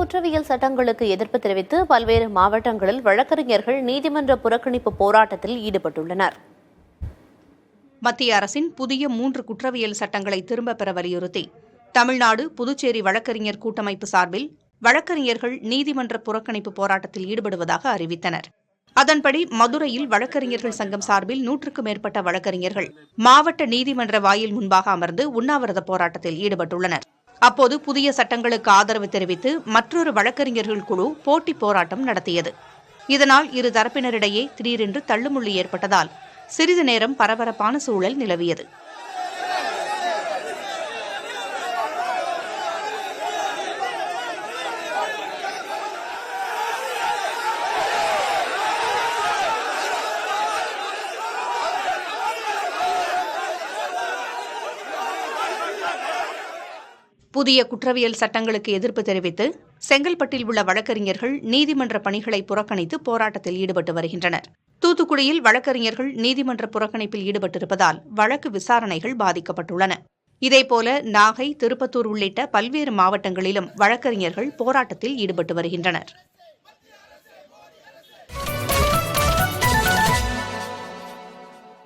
குற்றவியல் சட்டங்களுக்கு எதிர்ப்பு தெரிவித்து பல்வேறு மாவட்டங்களில் வழக்கறிஞர்கள் நீதிமன்ற புறக்கணிப்பு போராட்டத்தில் ஈடுபட்டுள்ளனர். மத்திய அரசின் புதிய 3 குற்றவியல் சட்டங்களை திரும்பப் பெற வலியுறுத்தி தமிழ்நாடு, புதுச்சேரி வழக்கறிஞர் கூட்டமைப்பு சார்பில் வழக்கறிஞர்கள் நீதிமன்ற புறக்கணிப்பு போராட்டத்தில் ஈடுபடுவதாக அறிவித்தனர். அதன்படி மதுரையில் வழக்கறிஞர்கள் சங்கம் சார்பில் 100க்கும் மேற்பட்ட வழக்கறிஞர்கள் மாவட்ட நீதிமன்ற வாயில் முன்பாக அமர்ந்து உண்ணாவிரத போராட்டத்தில் ஈடுபட்டுள்ளனர். அப்போது புதிய சட்டங்களுக்கு ஆதரவு தெரிவித்து மற்றொரு வழக்கறிஞர்கள் குழு போட்டி போராட்டம் நடத்தியது. இதனால் இரு தரப்பினரிடையே திடீரென்று தள்ளுமுள்ளு ஏற்பட்டதால் சிறிது நேரம் பரபரப்பான சூழல் நிலவியது. புதிய குற்றவியல் சட்டங்களுக்கு எதிர்ப்பு தெரிவித்து செங்கல்பட்டில் உள்ள வழக்கறிஞர்கள் நீதிமன்ற பணிகளை புறக்கணித்து போராட்டத்தில் ஈடுபட்டு வருகின்றனர். தூத்துக்குடியில் வழக்கறிஞர்கள் நீதிமன்ற புறக்கணிப்பில் ஈடுபட்டிருப்பதால் வழக்கு விசாரணைகள் பாதிக்கப்பட்டுள்ளன. இதேபோல நாகை, திருப்பத்தூர் உள்ளிட்ட பல்வேறு மாவட்டங்களிலும் வழக்கறிஞர்கள் போராட்டத்தில் ஈடுபட்டு வருகின்றனர்.